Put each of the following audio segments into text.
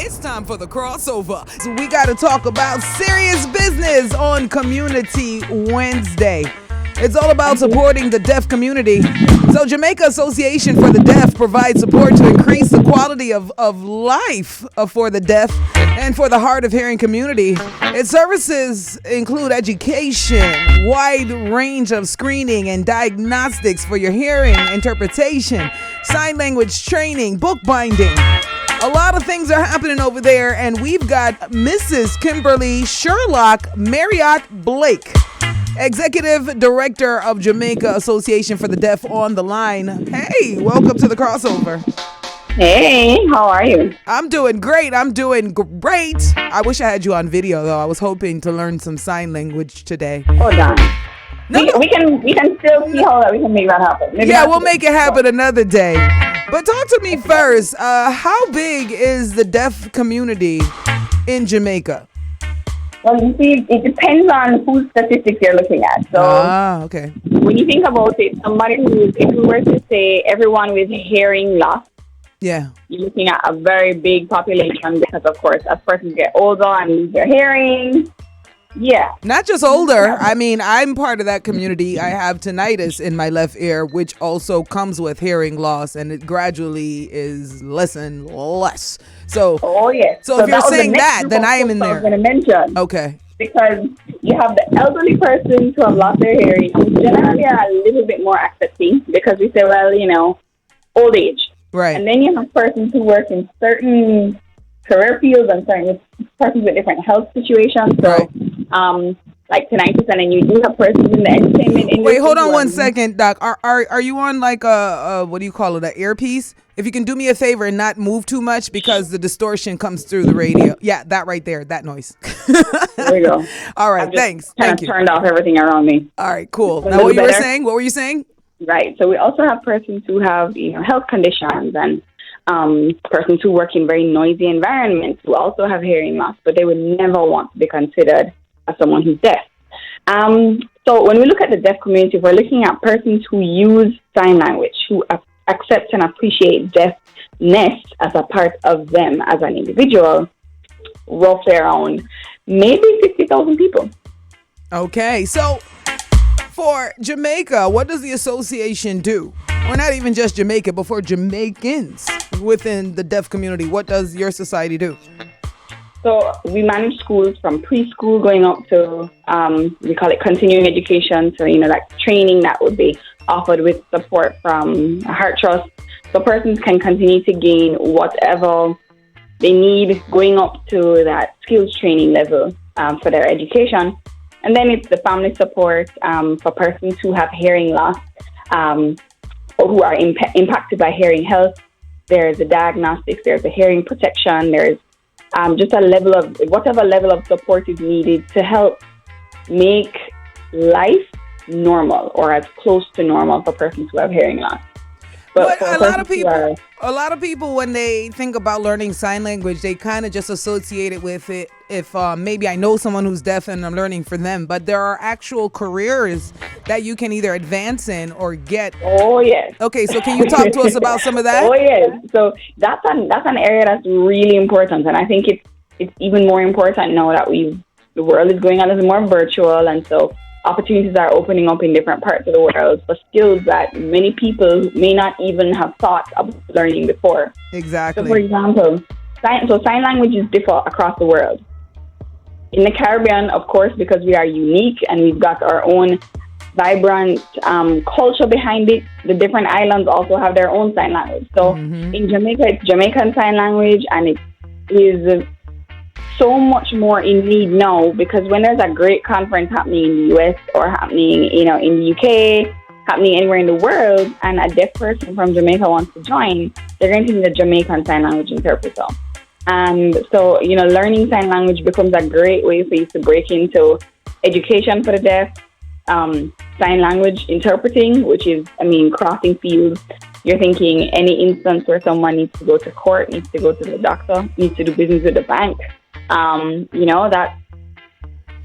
It's time for the crossover. So we got to talk about serious business on Community Wednesday. It's all about supporting the deaf community. So Jamaica Association for the Deaf provides support to increase the quality of life for the deaf and for the hard of hearing community. Its services include education, wide range of screening and diagnostics for your hearing, interpretation, sign language training, bookbinding. A lot of things are happening over there, and we've got Mrs. Kimberly Sherlock Marriott Blake, Executive Director of Jamaica Association for the Deaf, on the line. Hey, welcome to the crossover. Hey, how are you? I'm doing great. I wish I had you on video, though. I was hoping to learn some sign language today. Hold on. We can still see how we can make that happen. Maybe we'll make it happen another day. But talk to me first. How big is the deaf community in Jamaica? Well, you see, it depends on whose statistics you're looking at. So, okay. When you think about it, if we were to say everyone with hearing loss, yeah, you're looking at a very big population because, of course, as persons get older and lose their hearing, yeah. Not just older. I mean, I'm part of that community. I have tinnitus in my left ear, which also comes with hearing loss, and it gradually is less and less. So, yes. So if you're saying that, then I am in there. I was going to mention. Okay. Because you have the elderly persons who have lost their hearing, and generally are a little bit more accepting because we say, well, old age. Right. And then you have persons who work in certain career fields and certain persons with different health situations. So, right. Like tinnitus, and then you do have persons in the entertainment industry. Wait, hold on 1 second, Doc. Are you on like a what do you call it, an earpiece? If you can do me a favor and not move too much because the distortion comes through the radio. Yeah, that right there, that noise. There we go. All right, thanks. Thank you. Turned off everything around me. All right, cool. Now what were you saying? Right. So we also have persons who have health conditions and persons who work in very noisy environments who also have hearing loss, but they would never want to be considered as someone who's deaf. So when we look at the deaf community, we're looking at persons who use sign language, who accept and appreciate deafness as a part of them as an individual, roughly around maybe 50,000 people. Okay, so for Jamaica, what does the association do? Or not even just Jamaica, but for Jamaicans within the deaf community, what does your society do? So we manage schools from preschool going up to, we call it continuing education. So, like training that would be offered with support from Heart Trust. So persons can continue to gain whatever they need going up to that skills training level for their education. And then it's the family support for persons who have hearing loss or who are impacted by hearing health. There's the diagnostics, there's the hearing protection, there's just whatever level of support is needed to help make life normal or as close to normal for persons who have hearing loss. But a lot of people, when they think about learning sign language, they kind of just associate it with it. If maybe I know someone who's deaf and I'm learning for them, but there are actual careers that you can either advance in or get. Oh yes. Okay, so can you talk to us about some of that? Oh yes. So that's an area that's really important, and I think it's even more important now that the world is going on as more virtual, and so opportunities are opening up in different parts of the world for skills that many people may not even have thought of learning before. Exactly. So, for example, sign languages differ across the world. In the Caribbean, of course, because we are unique and we've got our own vibrant culture behind it, the different islands also have their own sign language. So in Jamaica, it's Jamaican Sign Language, and it is so much more in need now because when there's a great conference happening in the US or happening, in the UK, happening anywhere in the world, and a deaf person from Jamaica wants to join, they're going to need a Jamaican Sign Language interpreter. And so, learning sign language becomes a great way for you to break into education for the deaf, sign language interpreting, which is, crossing fields. You're thinking any instance where someone needs to go to court, needs to go to the doctor, needs to do business with the bank. That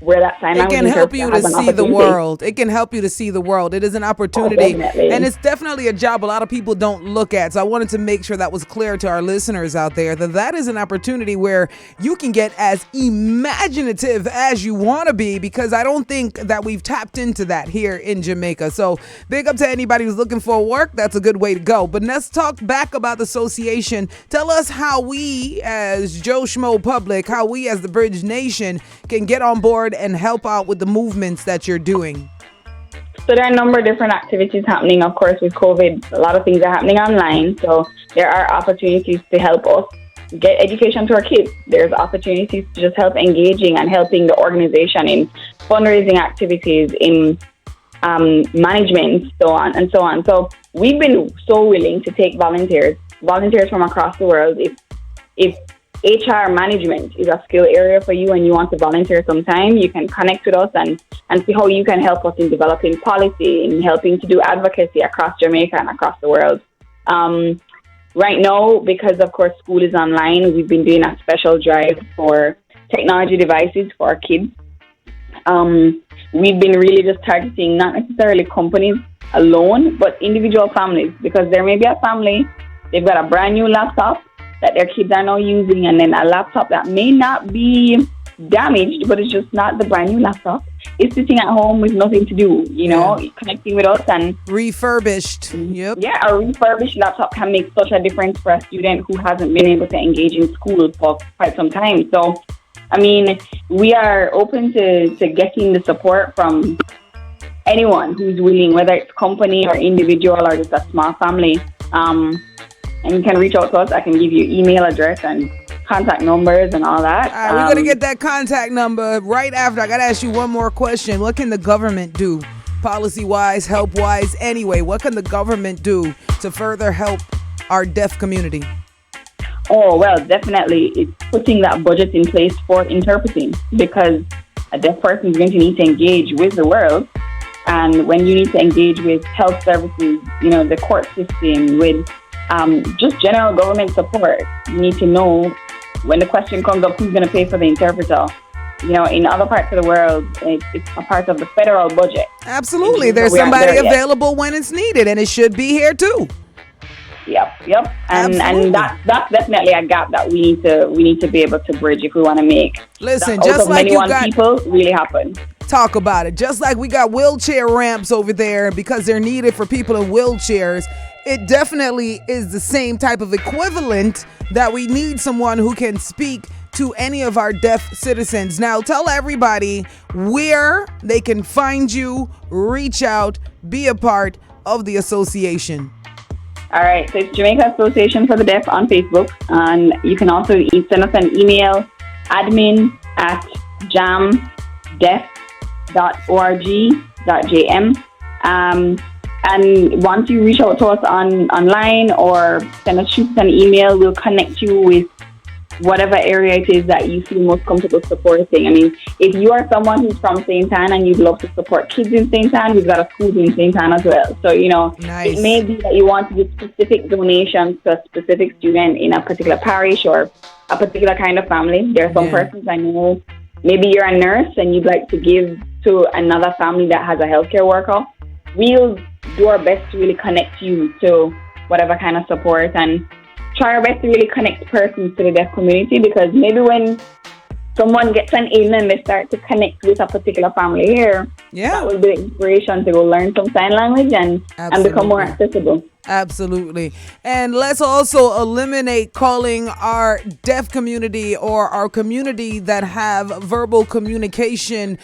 where that sign it language can help interpreter you has to an see the opportunity. world. It can help you to see the world. It is an opportunity, definitely. and it's definitely a job a lot of people don't look at. So I wanted to make sure that was clear to our listeners out there that that is an opportunity where you can get as imaginative as you want to be, because I don't think that we've tapped into that here in Jamaica. So big up to anybody who's looking for work. That's a good way to go. But let's talk back about the association. Tell us how we as Joe Schmo Public, how we as the Bridge Nation can get on board and help out with the movements that you're doing. So there are a number of different activities happening. Of course, with COVID, a lot of things are happening online. So there are opportunities to help us get education to our kids. There's opportunities to just help engaging and helping the organization in fundraising activities, in management, so on and so on. So we've been so willing to take volunteers from across the world. If HR management is a skill area for you and you want to volunteer sometime, you can connect with us and see how you can help us in developing policy, in helping to do advocacy across Jamaica and across the world. Right now, because of course school is online, we've been doing a special drive for technology devices for our kids. We've been really just targeting not necessarily companies alone, but individual families, because there may be a family, they've got a brand new laptop that their kids are now using, and then a laptop that may not be damaged, but it's just not the brand new laptop. It's sitting at home with nothing to do, connecting with us and refurbished. Yep. Yeah, a refurbished laptop can make such a difference for a student who hasn't been able to engage in school for quite some time. So, I mean, we are open to getting the support from anyone who's willing, whether it's company or individual or just a small family. And you can reach out to us. I can give you email address and contact numbers and all that. All right, we're going to get that contact number right after. I got to ask you one more question. What can the government do, policy-wise, help-wise, anyway? What can the government do to further help our deaf community? Oh, well, definitely it's putting that budget in place for interpreting, because a deaf person is going to need to engage with the world. And when you need to engage with health services, the court system, with just general government support, you need to know when the question comes up, who's going to pay for the interpreter. In other parts of the world, it's a part of the federal budget. Absolutely. There's somebody available when it's needed, and it should be here too. Yep. And that's definitely a gap that we need to be able to bridge if we want to make. Listen, just like you got people really happen. Talk about it. Just like we got wheelchair ramps over there because they're needed for people in wheelchairs, it definitely is the same type of equivalent that we need someone who can speak to any of our deaf citizens. Now, tell everybody where they can find you, reach out, be a part of the association. All right, so it's Jamaica Association for the Deaf on Facebook, and you can also send us an email, admin@jamdeaf.org.jm. And once you reach out to us online or shoot us an email, we'll connect you with whatever area it is that you feel most comfortable supporting. I mean, if you are someone who's from St. Anne and you'd love to support kids in St. Anne, we've got a school in St. Anne as well. So, nice. It may be that you want to give specific donations to a specific student in a particular parish or a particular kind of family. There are some persons I know, maybe you're a nurse and you'd like to give to another family that has a healthcare worker. We'll do our best to really connect you to whatever kind of support and try our best to really connect persons to the deaf community, because maybe when someone gets an ailment, they start to connect with a particular family here. That will be the inspiration to go learn some sign language and become more accessible. Absolutely. And let's also eliminate calling our deaf community or our community that have verbal communication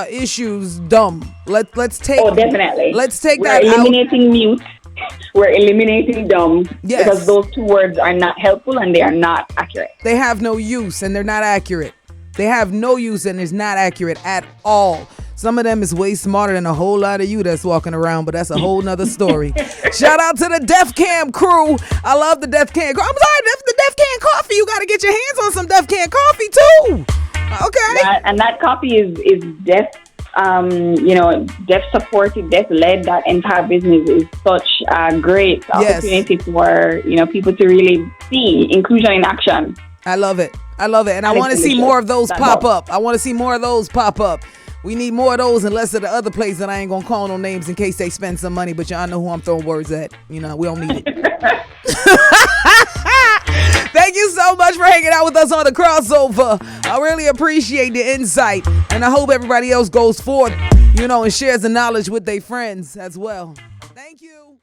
issues dumb. Let's take definitely. Let's take We're that eliminating mute. We're eliminating dumb, because those two words are not helpful and they are not accurate. They have no use and they're not accurate. They have no use and it's not accurate at all. Some of them is way smarter than a whole lot of you that's walking around, but that's a whole nother story. Shout out to the Deaf Cam crew. I love the Deaf Can. I'm sorry, the Deaf Can coffee. You got to get your hands on some Deaf Can coffee too. Okay. And that coffee is deaf. Deaf supported, deaf led. That entire business is such a great opportunity for people to really see inclusion in action. I love it. I love it. And I want to see more of those pop up. I want to see more of those pop up. We need more of those and less of the other places that I ain't going to call no names in case they spend some money, but y'all know who I'm throwing words at. You know, we don't need it. Thank you so much for hanging out with us on the crossover. I really appreciate the insight, and I hope everybody else goes forth, you know, and shares the knowledge with their friends as well. Thank you.